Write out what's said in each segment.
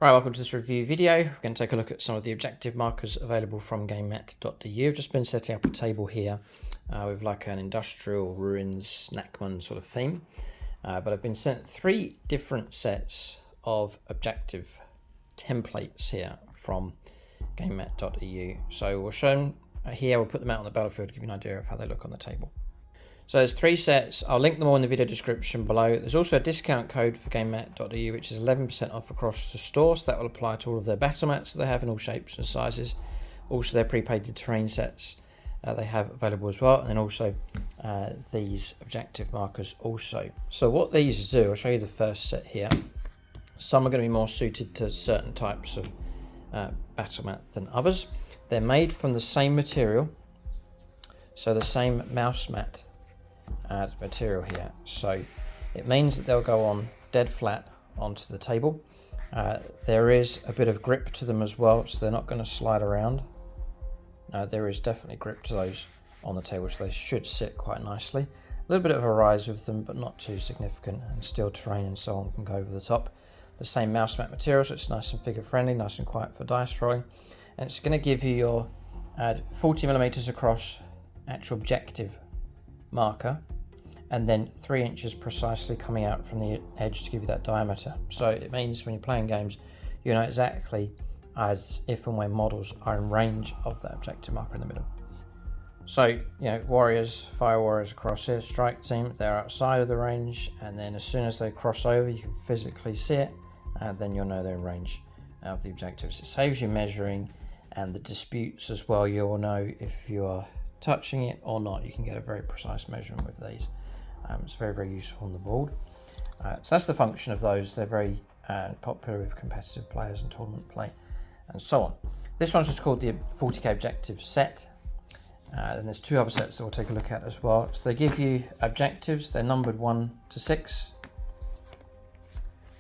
Right, welcome to this review video. We're going to take a look at some of the objective markers available from Gamemat.eu. I've just been setting up a table here with like an industrial ruins snackman sort of theme. But I've been sent 3 different sets of objective templates here from Gamemat.eu. So we'll show them here, we'll put them out on the battlefield to give you an idea of how they look on the table. So there's 3 sets. I'll link them all in the video description below. There's also a discount code for Gamemat.eu, which is 11% off across the store. So that will apply to all of their battle mats that they have in all shapes and sizes. Also their pre-painted terrain sets they have available as well. And then also these objective markers also. So what these do, I'll show you the first set here. Some are going to be more suited to certain types of battle mat than others. They're made from the same material. So the same mouse mat material here, so it means that they'll go on dead flat onto the table. There is a bit of grip to them as well, so they're not going to slide around. There is definitely grip to those on the table, so they should sit quite nicely. A little bit of a rise with them, but not too significant, and steel terrain and so on can go over the top. The same mouse mat material, so it's nice and figure friendly, nice and quiet for dice rolling, and it's going to give you your 40mm across actual objective marker, and then 3 inches precisely coming out from the edge to give you that diameter. So it means when you're playing games, you know exactly as if and when models are in range of that objective marker in the middle. So, you know, warriors, fire warriors across here, strike team, they're outside of the range, and then as soon as they cross over, you can physically see it, and then you'll know they're in range of the objectives. It saves you measuring, and the disputes as well, you'll know if you are touching it or not. You can get a very precise measurement with these. It's very, very useful on the board. So that's the function of those. They're very popular with competitive players and tournament play and so on. This one's just called the 40K objective set. And there's 2 other sets that we'll take a look at as well. So they give you objectives. They're numbered 1 to 6,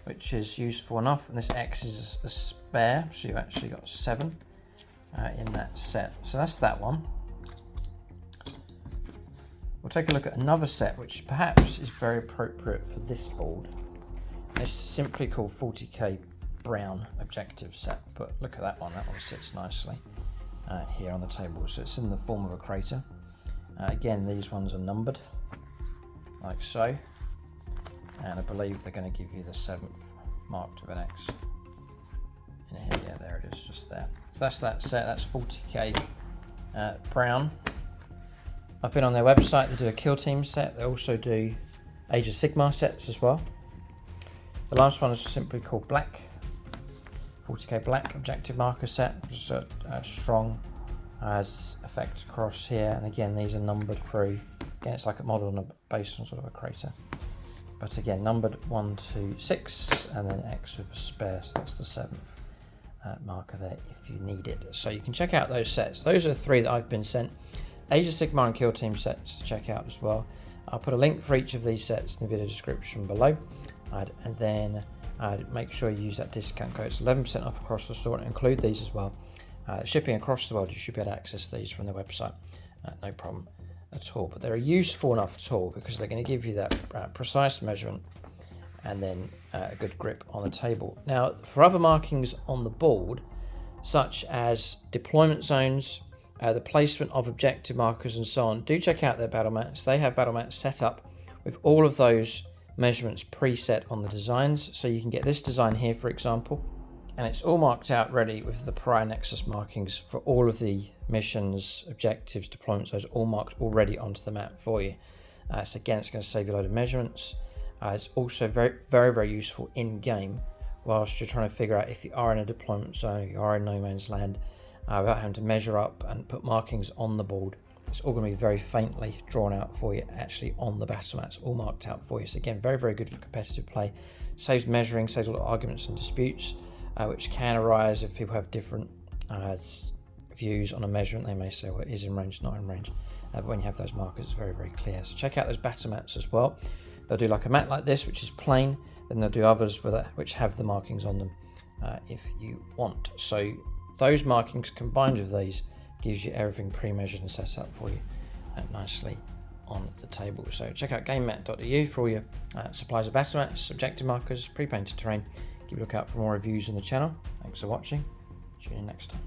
which is useful enough. And this X is a spare, so you've actually got 7 in that set. So that's that one. We'll take a look at another set which perhaps is very appropriate for this board. It's simply called 40K brown objective set, but look at that one sits nicely here on the table. So it's in the form of a crater. Again, these ones are numbered like so, and I believe they're going to give you the 7th marked with an X in here. Yeah, there it is, just there. So that's that set. That's 40K brown. I've been on their website. They do a kill team set. They also do Age of Sigmar sets as well. The last one is simply called black, 40K black objective marker set, which is a strong as effect across here. And again, these are numbered through. Again, it's like a model on a based on sort of a crater. But again, numbered 1 to 6, and then X with a spare. So that's the 7th marker there if you need it. So you can check out those sets. Those are the 3 that I've been sent. Age of Sigmar and Kill Team sets to check out as well. I'll put a link for each of these sets in the video description below. And then make sure you use that discount code. It's 11% off across the store, and include these as well. Shipping across the world, you should be able to access these from their website. No problem at all. But they're a useful enough tool because they're going to give you that precise measurement and then a good grip on the table. Now, for other markings on the board, such as deployment zones, the placement of objective markers and so on, do check out their battle mats. They have battle mats set up with all of those measurements preset on the designs. So you can get this design here, for example, and it's all marked out ready with the Pariah Nexus markings for all of the missions, objectives, deployment zones, all marked already onto the map for you. So again, it's going to save you a load of measurements. It's also very, very, very useful in game whilst you're trying to figure out if you are in a deployment zone, you are in no man's land, without having to measure up and put markings on the board. It's all going to be very faintly drawn out for you actually on the battle mats, all marked out for you. So again, very, very good for competitive play. Saves measuring, saves a lot of arguments and disputes, which can arise if people have different views on a measurement. They may say, well, it is in range, not in range. But when you have those markers, it's very, very clear. So check out those battle mats as well. They'll do like a mat like this, which is plain. Then they'll do others with it, which have the markings on them if you want. So those markings combined with these gives you everything pre-measured and set up for you nicely on the table. So check out Gamemat.eu for all your supplies of battle mats, objective markers, pre-painted terrain. Keep a look out for more reviews on the channel. Thanks for watching. Tune in next time.